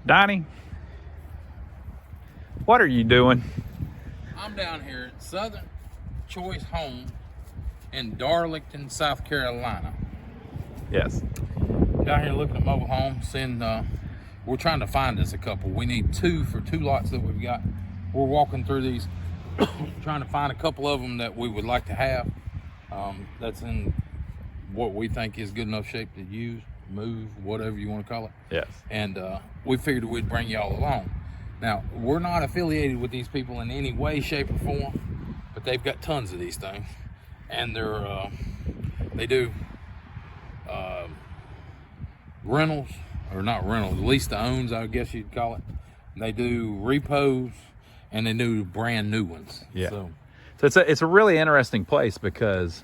Donnie, what are you doing? I'm down here at Southern Choice Home in Darlington, South Carolina. Yes. Down here looking at mobile homes, and we're trying to find us a couple. We need two for two lots that we've got. We're walking through these, trying to find a couple of them that we would like to have. That's in what we think is good enough shape to use, move, whatever you want to call it. Yes. And we figured we'd bring y'all along. Now, we're not affiliated with these people in any way, shape, or form, but they've got tons of these things, and they do rentals, or not rentals, lease to owns, I guess you'd call it. They do repos, and they do brand new ones. Yeah. So it's a really interesting place because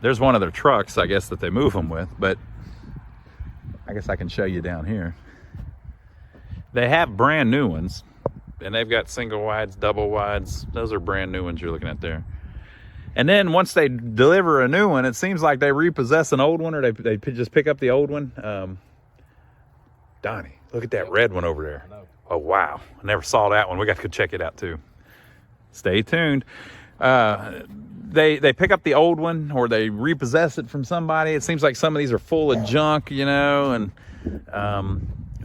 there's one of their trucks, I guess, that they move them with, but I guess I can show you down here. They have brand new ones, and they've got single wides, double wides. Those are brand new ones you're looking at there. And then once they deliver a new one, it seems like they repossess an old one, or they just pick up the old one. Donnie, look at that red one over there. Oh, wow. I never saw that one. We got to go check it out, too. Stay tuned. They pick up the old one, or they repossess it from somebody. It seems like some of these are full of junk, you know, and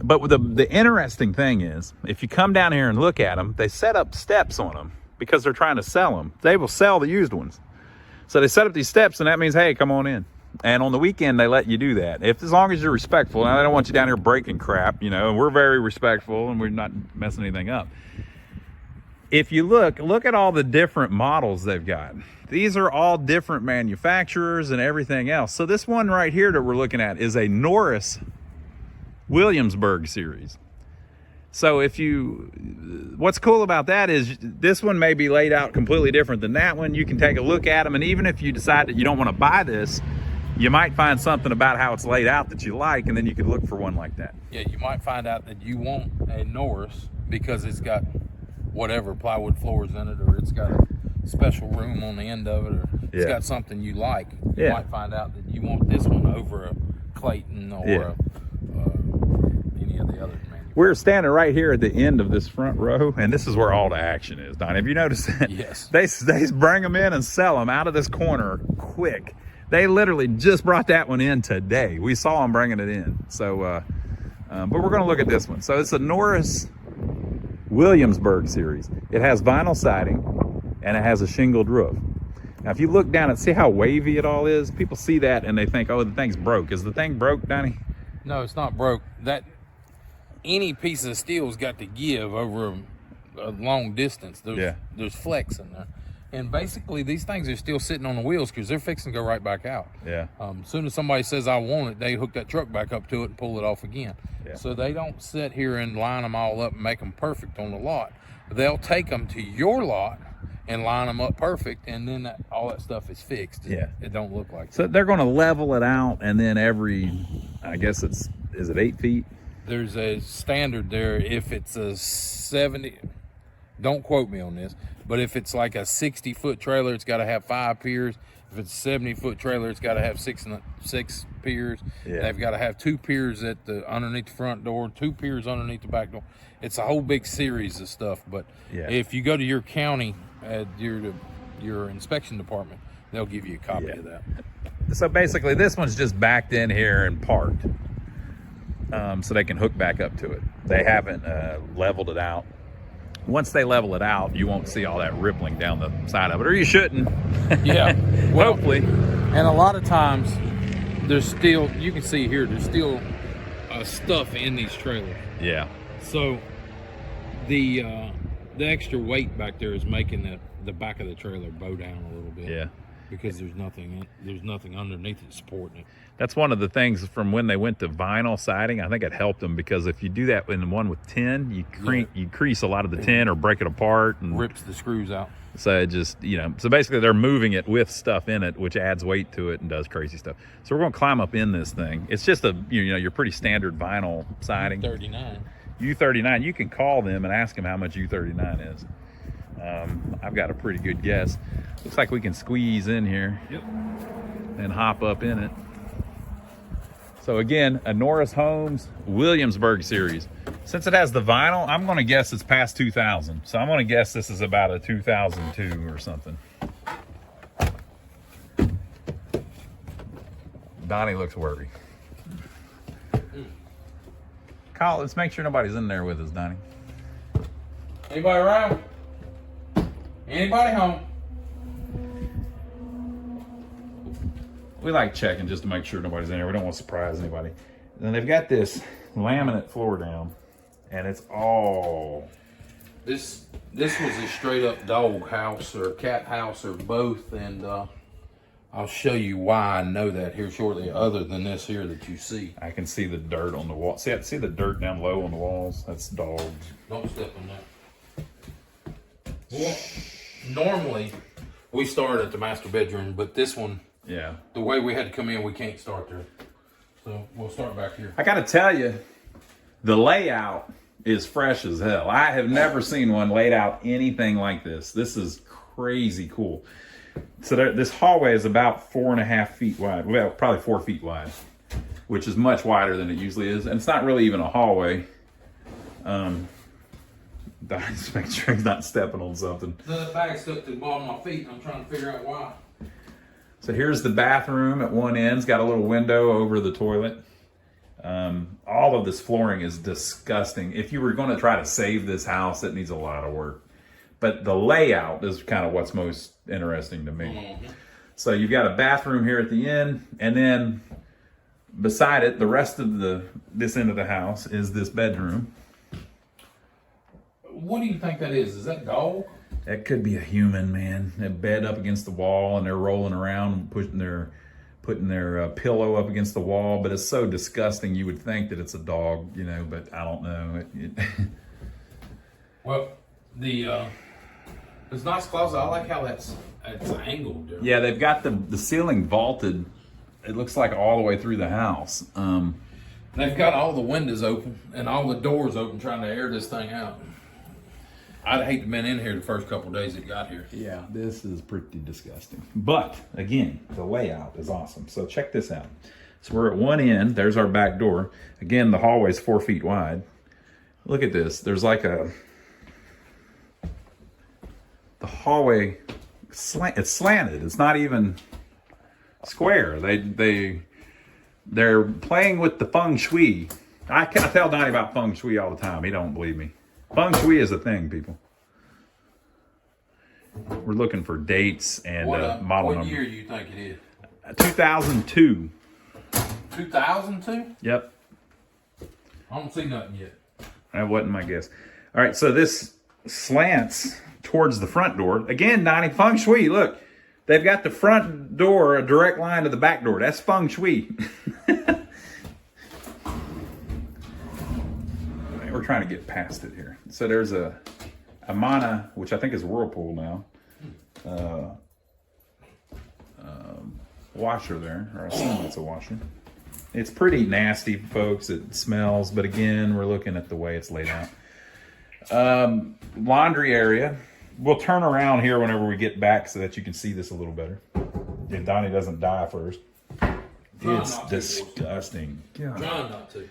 but the interesting thing is, if you come down here and look at them, they set up steps on them because they're trying to sell them. They will sell the used ones. So they set up these steps, and that means, hey, come on in. And on the weekend, they let you do that. As long as you're respectful. Now, they don't want you down here breaking crap, you know, and we're very respectful, and we're not messing anything up. If you look at all the different models they've got. These are all different manufacturers and everything else. So this one right here that we're looking at is a Norris Williamsburg series. So what's cool about that is this one may be laid out completely different than that one. You can take a look at them, and even if you decide that you don't want to buy this, you might find something about how it's laid out that you like, and then you could look for one like that. yeah, you might find out that you want a Norris because it's got whatever plywood floors in it, or it's got a special room on the end of it, or it's got something you like. You might find out that you want this one over a Clayton or any of the other manufacturers. We're standing right here at the end of this front row, and this is where all the action is, Don. Have you noticed that? Yes. They bring them in and sell them out of this corner quick. They literally just brought that one in today. We saw them bringing it in. So, but we're going to look at this one. So it's a Norris Williamsburg series. It has vinyl siding, and it has a shingled roof. Now, if you look down and see how wavy it all is, people see that and they think, oh, the thing's broke. Is the thing broke, Donnie? No, it's not broke. Any piece of steel's got to give over a long distance. There's flex in there. And basically, these things are still sitting on the wheels because they're fixing to go right back out. Yeah. As soon as somebody says, I want it, they hook that truck back up to it and pull it off again. Yeah. So they don't sit here and line them all up and make them perfect on the lot. They'll take them to your lot and line them up perfect, and then all that stuff is fixed. Yeah. It don't look like So they're going to level it out, and then I guess is it 8 feet? There's a standard there. If it's a 70, don't quote me on this, but if it's like a 60-foot trailer, it's got to have 5 piers. If it's a 70-foot trailer, it's got to have six piers. Yeah. They've got to have 2 piers underneath the front door, 2 piers underneath the back door. It's a whole big series of stuff. But if you go to your county, your inspection department, they'll give you a copy of that. So basically, this one's just backed in here and parked, so they can hook back up to it. They haven't leveled it out. Once they level it out, you won't see all that rippling down the side of it, or you shouldn't. Yeah, well, hopefully. And a lot of times, there's still, you can see here, there's still stuff in these trailers. Yeah. So the extra weight back there is making the back of the trailer bow down a little bit. Yeah. Because there's nothing underneath it supporting it. That's one of the things from when they went to vinyl siding. I think it helped them, because if you do that in the one with tin, you crease a lot of the tin or break it apart and rips the screws out. So it just, so basically they're moving it with stuff in it, which adds weight to it and does crazy stuff. So we're going to climb up in this thing. It's just your pretty standard vinyl siding. U39. You can call them and ask them how much U39 is. I've got a pretty good guess. Looks like we can squeeze in here. Yep. And hop up in it. So again, a Norris Homes Williamsburg series. Since it has the vinyl, I'm gonna guess it's past 2000. So I'm gonna guess this is about a 2002 or something. Donnie looks worried. Kyle, let's make sure nobody's in there with us, Donnie. Anybody around? Anybody home? We like checking just to make sure nobody's in there. We don't want to surprise anybody. And they've got this laminate floor down, and it's all... This was a straight up dog house or cat house or both, and I'll show you why I know that here shortly, other than this here that you see. I can see the dirt on the wall. See the dirt down low on the walls? That's dogs. Don't step on that. Well, normally, we start at the master bedroom, but this one, Yeah. the way we had to come in, we can't start there. So we'll start back here. I got to tell you, the layout is fresh as hell. I have never seen one laid out anything like this. This is crazy cool. So this hallway is about 4.5 feet wide. Well, probably 4 feet wide, which is much wider than it usually is. And it's not really even a hallway. Just make sure he's not stepping on something. The bag stuck to the bottom of my feet, and I'm trying to figure out why. So here's the bathroom at one end. It's got a little window over the toilet. All of this flooring is disgusting. If you were going to try to save this house, it needs a lot of work. But the layout is kind of what's most interesting to me. Mm-hmm. So you've got a bathroom here at the end, and then beside it, the rest of this end of the house is this bedroom. What do you think that is? Is that dog? That could be a human, man. They bed up against the wall, and they're rolling around and putting their pillow up against the wall. But it's so disgusting. You would think that it's a dog, you know, but I don't know. Well, it's nice closet. I like how it's angled there. Yeah, they've got the ceiling vaulted. It looks like all the way through the house. They've got all the windows open and all the doors open, trying to air this thing out. I'd hate to have been in here the first couple of days it got here. Yeah, this is pretty disgusting. But again, the layout is awesome. So check this out. So we're at one end. There's our back door. Again, the hallway's 4 feet wide. Look at this. There's like the hallway it's slanted. It's not even square. They're playing with the feng shui. I tell Donnie about feng shui all the time. He don't believe me. Feng shui is a thing, people. We're looking for dates and model number. What year do you think it is? 2002. 2002? Yep. I don't see nothing yet. That wasn't my guess. All right, so this slants towards the front door. Again, Donnie, feng shui. Look, they've got the front door a direct line to the back door. That's feng shui. We're trying to get past it here. So there's a Mana, which I think is Whirlpool now, washer there, or I assume it's a washer. It's pretty nasty, folks. It smells, but again, we're looking at the way it's laid out. Laundry area. We'll turn around here whenever we get back so that you can see this a little better. If Donnie doesn't die first. It's disgusting. Trying not to.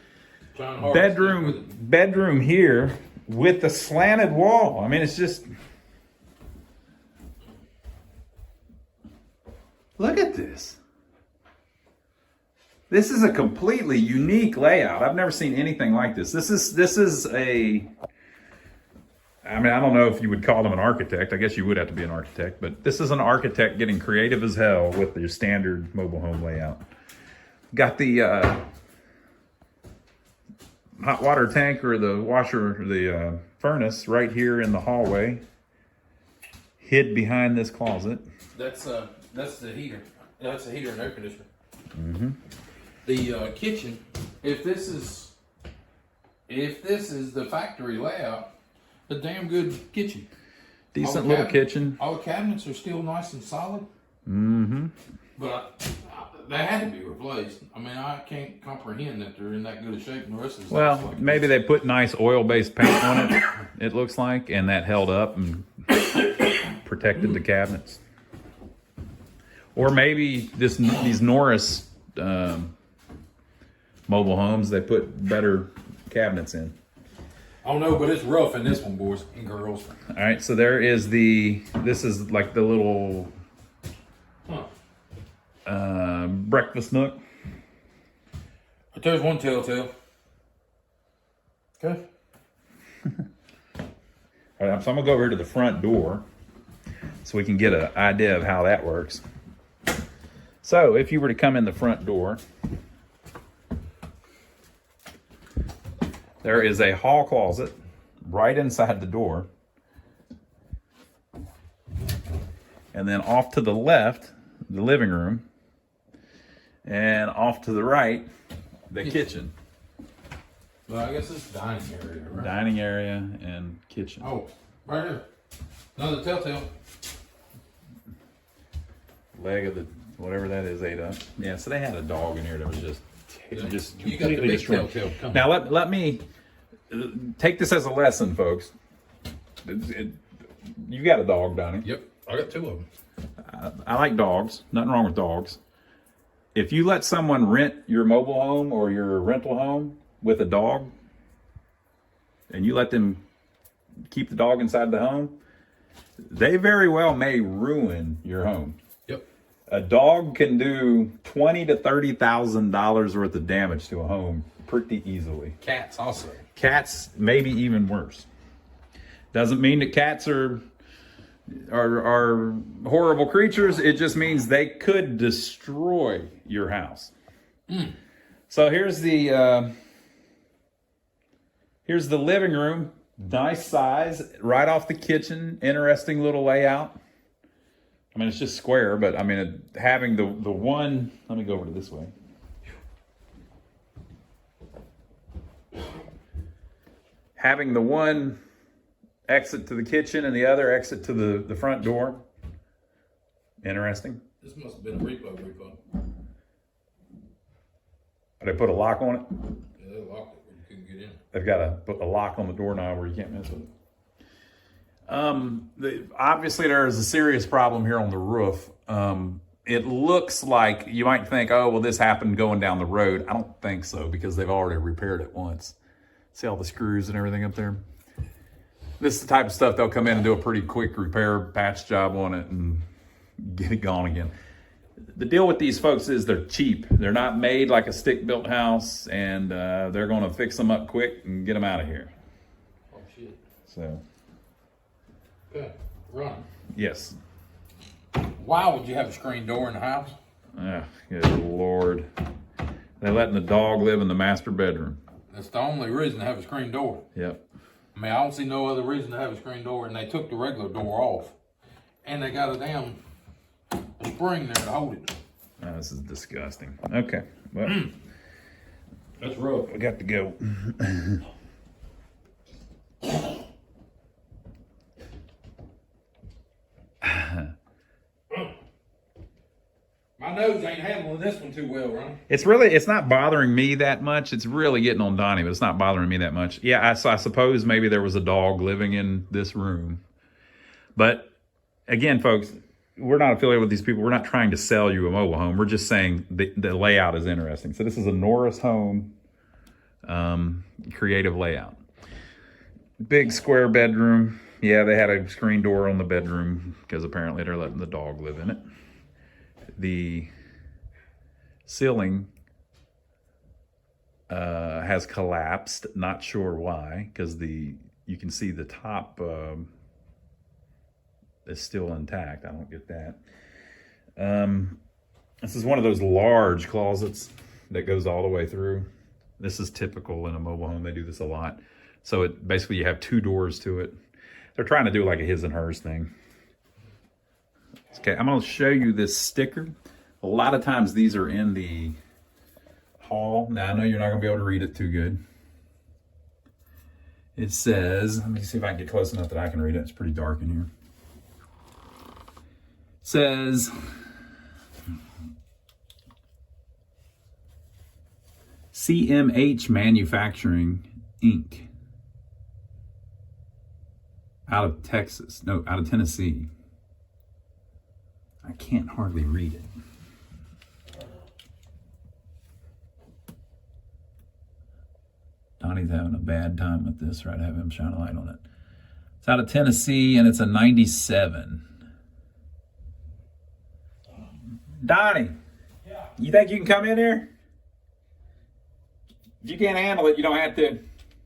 Bedroom here with the slanted wall. I mean, it's just, look at this. This is a completely unique layout. I've never seen anything like this. This is a, I mean, I don't know if you would call him an architect. I guess you would have to be an architect, but this is an architect getting creative as hell with your standard mobile home layout. Got the hot water tank or the washer, or the furnace right here in the hallway, hid behind this closet. That's the heater. That's the heater and air conditioner. Mm-hmm. The kitchen. If this is the factory layout, a damn good kitchen. Decent little kitchen. All the cabinets are still nice and solid. Mm-hmm. But they had to be replaced. I mean, I can't comprehend that they're in that good a shape. And the rest of the Well, like maybe they put nice oil-based paint on it, it looks like, and that held up and protected the cabinets. Or maybe these Norris mobile homes, they put better cabinets in. I don't know, but it's rough in this one, boys and girls. All right, so there is this is like the little breakfast nook. But there's one telltale. Okay. All right, so I'm gonna go over here to the front door so we can get an idea of how that works. So if you were to come in the front door, there is a hall closet right inside the door. And then off to the left, the living room. And off to the right, the kitchen. Well, I guess it's dining area, right? Dining area and kitchen. Oh, right here. Another telltale. Leg of the, whatever that is, ate up. Yeah, so they had a dog in here that was just You got the completely big destroyed. telltale. Come Now let me take this as a lesson, folks. You got a dog, Donnie. Yep, I got 2 of them. I like dogs. Nothing wrong with dogs. If you let someone rent your mobile home or your rental home with a dog, and you let them keep the dog inside the home, they very well may ruin your home. Yep. A dog can do $20,000 to $30,000 worth of damage to a home pretty easily. Cats also. Cats, maybe even worse. Doesn't mean that cats are horrible creatures. It just means they could destroy your house. So here's the living room. Nice size, right off the kitchen. Interesting little layout. I mean, it's just square, but I mean, having the one, let me go over to this way. Having the one exit to the kitchen and the other exit to the front door. Interesting. This must have been a repo. They put a lock on it. Yeah, they locked it where you couldn't get in. They've got to put a lock on the doorknob where you can't mess with it. Obviously, there is a serious problem here on the roof. It looks like you might think, oh, well, this happened going down the road. I don't think so, because they've already repaired it once. See all the screws and everything up there? This is the type of stuff they'll come in and do a pretty quick repair patch job on it and get it gone again. The deal with these folks is they're cheap. They're not made like a stick-built house, and they're going to fix them up quick and get them out of here. Oh, shit. So, Okay, run. yes. Why would you have a screen door in the house? Good Lord. They're letting the dog live in the master bedroom. That's the only reason to have a screen door. Yep. I mean, I don't see no other reason to have a screen door, and they took the regular door off. And they got a damn spring there to hold it. Oh, this is disgusting. Okay. Well, That's rough. we got to go. My nose ain't handling this one too well, right? It's not bothering me that much. It's really getting on Donnie, but it's not bothering me that much. Yeah, I suppose maybe there was a dog living in this room. But again, folks, we're not affiliated with these people. We're not trying to sell you a mobile home. We're just saying the layout is interesting. So this is a Norris home, creative layout. Big square bedroom. Yeah, they had a screen door on the bedroom because apparently they're letting the dog live in it. The ceiling has collapsed. Not sure why, because you can see the top is still intact. I don't get that. This is one of those large closets that goes all the way through. This is typical in a mobile home. They do this a lot. So it basically you have 2 doors to it. They're trying to do like a his and hers thing. Okay, I'm going to show you this sticker. A lot of times these are in the hall. Now, I know you're not going to be able to read it too good. It says, let me see if I can get close enough that I can read it. It's pretty dark in here. It says, CMH Manufacturing, Inc. Out of Texas. No, out of Tennessee. I can't hardly read it. Donnie's having a bad time with this, right? Have him shine a light on it. It's out of Tennessee, and it's a 97. Donnie, Yeah. you think you can come in here? If you can't handle it, you don't have to.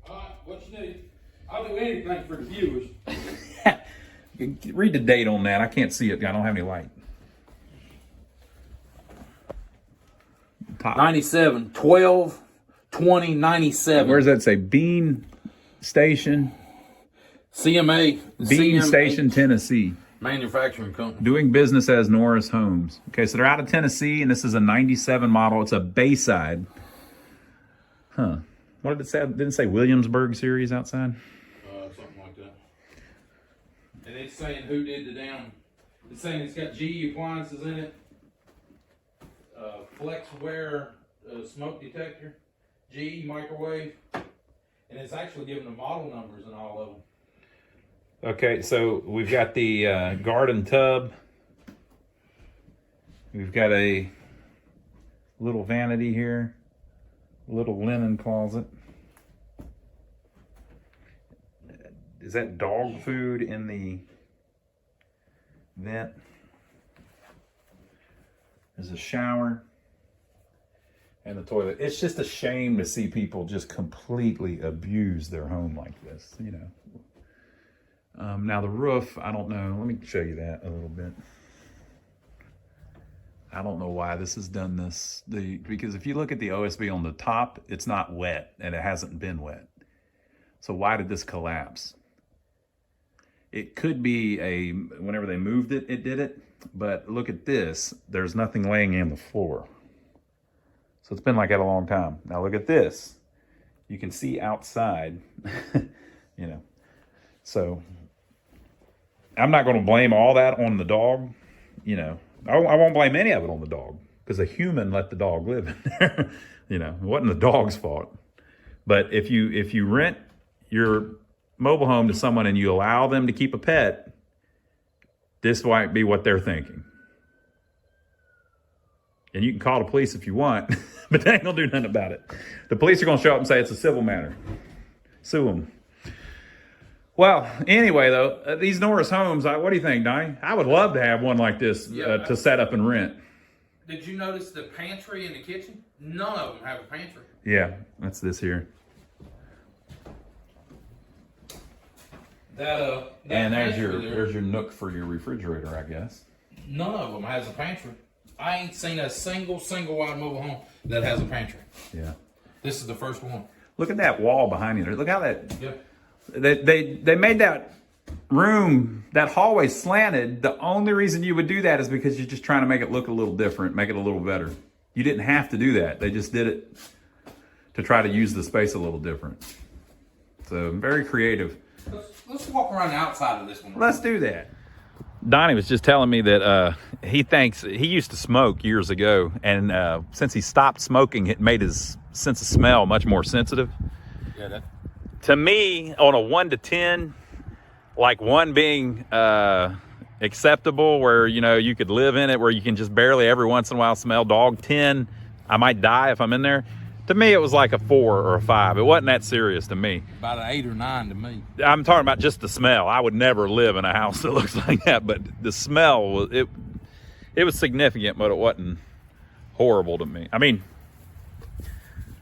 All right, what you need? I'll do anything for the viewers. Read the date on that. I can't see it. I don't have any light. Top. 97, 12, 20, 97. Where does that say? Bean Station? CMA. Bean CMA Station, Tennessee. Manufacturing company. Doing business as Norris Homes. Okay, so they're out of Tennessee, and this is a 97 model. It's a Bayside. Huh. What did it say? Didn't it say Williamsburg series outside? Something like that. And it's saying who did the damn. It's saying it's got GE appliances in it. Flexware smoke detector. GE microwave. And it's actually giving the model numbers and all of them. Okay, so we've got the garden tub. We've got a little vanity here. Little linen closet. Is that dog food in the vent? There's a shower and the toilet. It's just a shame to see people just completely abuse their home like this, you know. Now the roof, I don't know. Let me show you that a little bit. I don't know why this has done this. Because if you look at the OSB on the top, it's not wet and it hasn't been wet. So why did this collapse? It could be whenever they moved it, it did it. But look at this. There's nothing laying in the floor. So it's been like that a long time. Now look at this. You can see outside, you know. So I'm not going to blame all that on the dog, you know. I won't blame any of it on the dog because a human let the dog live in there. You know, it wasn't the dog's fault. But if you rent your mobile home to someone and you allow them to keep a pet, this might be what they're thinking. And you can call the police if you want, but they ain't gonna do nothing about it. The police are gonna show up and say it's a civil matter. Sue them. Well, anyway, though, these Norris homes, what do you think, Donnie? I would love to have one like this to set up and rent. Did you notice the pantry in the kitchen? None of them have a pantry. Yeah, that's this here. That And there's pantry your nook for your refrigerator, I guess. None of them has a pantry. I ain't seen a single wide mobile home that has a pantry. Yeah. This is the first one. Look at that wall behind you there. Look how that... Yeah. They made that room, that hallway slanted. The only reason you would do that is because you're just trying to make it look a little different, make it a little better. You didn't have to do that. They just did it to try to use the space a little different. So very creative. Let's walk around the outside of this one. Let's do that. Donnie was just telling me that he thinks he used to smoke years ago, and since he stopped smoking, it made his sense of smell much more sensitive. Yeah, To me, on a 1 to 10, like 1 being acceptable, where you could live in it, where you can just barely every once in a while smell dog. 10, I might die if I'm in there. To me, it was like a 4 or a 5. It wasn't that serious to me. about an 8 or 9 to me. I'm talking about just the smell. I would never live in a house that looks like that, but the smell was it was significant, but it wasn't horrible to me. I mean,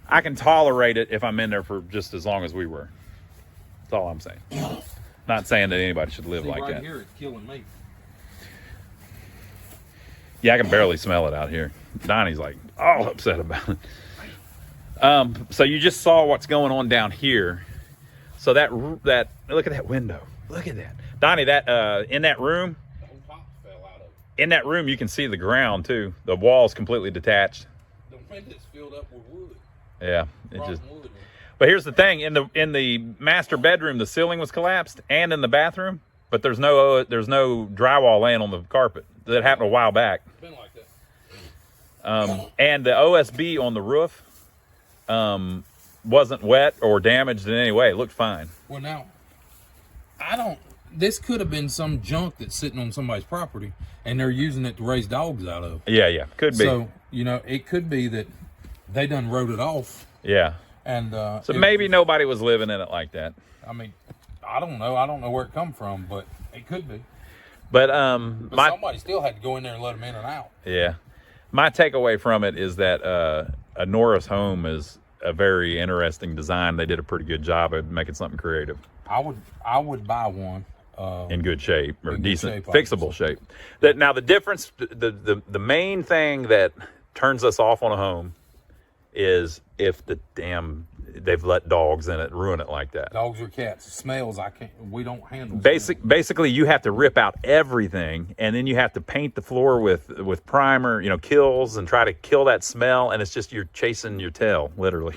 I can tolerate it if I'm in there for just as long as we were. That's all I'm saying. Not saying that anybody should live like right that. Here, it's killing me. Yeah, I can barely smell it out here. Donnie's like all upset about it. So you just saw what's going on down here. So that look at that window. Look at that, Donnie. That in that room. The whole top fell out of it. In that room, you can see the ground too. The wall's completely detached. The window's filled up with wood. Yeah, it just. Wood. But here's the thing: in the master bedroom, the ceiling was collapsed, and in the bathroom, but there's no drywall laying on the carpet. That happened a while back. It's been like that. And the OSB on the roof wasn't wet or damaged in any way. It looked fine. Well, now, this could have been some junk that's sitting on somebody's property, and they're using it to raise dogs out of. Yeah, could be. So, it could be that they done wrote it off. Yeah. And so maybe nobody was living in it like that. I mean, I don't know. I don't know where it come from, but it could be. But somebody still had to go in there and let them in and out. Yeah. My takeaway from it is that a Norris home is a very interesting design. They did a pretty good job of making something creative. I would buy one. In good shape, or decent, shape, fixable shape. That now the difference, the main thing that turns us off on a home is if they've let dogs in it, ruin it like that. Dogs or cats, smells. We don't handle. Basically, you have to rip out everything, and then you have to paint the floor with primer, kills, and try to kill that smell. And it's just you're chasing your tail, literally.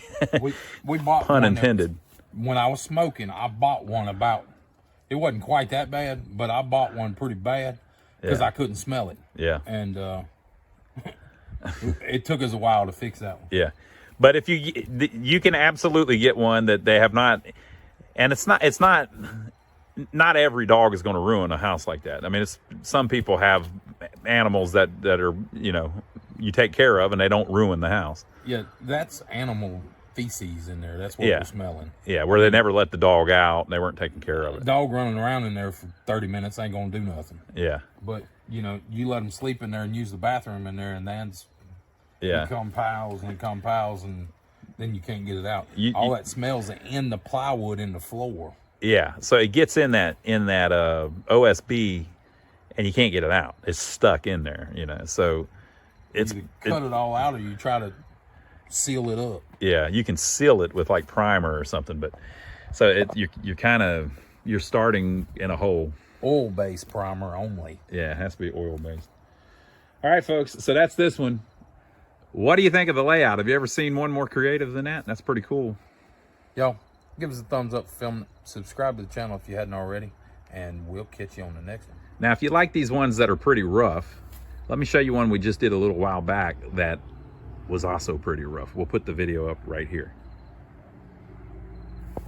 We bought pun one intended. When I was smoking, I bought one about. It wasn't quite that bad, but I bought one pretty bad because I couldn't smell it. Yeah. And it took us a while to fix that one. Yeah. But if you can absolutely get one that they have not, and it's not not every dog is going to ruin a house like that. I mean, some people have animals that are, you take care of and they don't ruin the house. Yeah, that's animal feces in there. That's what we're smelling. Yeah, where they never let the dog out and they weren't taking care of it. Dog running around in there for 30 minutes ain't going to do nothing. Yeah. But, you let them sleep in there and use the bathroom in there, and then become pals, and then you can't get it out. All that smells in the plywood in the floor. Yeah, so it gets in that OSB, and you can't get it out. It's stuck in there, So it's cut it all out, or you try to seal it up. Yeah, you can seal it with like primer or something, but so you're starting in a hole. Oil-based primer only. Yeah, it has to be oil-based. All right, folks. So that's this one. What do you think of the layout? Have you ever seen one more creative than that? That's pretty cool. Y'all, give us a thumbs up for filming. Subscribe to the channel if you hadn't already, and we'll catch you on the next one. Now, if you like these ones that are pretty rough, let me show you one we just did a little while back that was also pretty rough. We'll put the video up right here.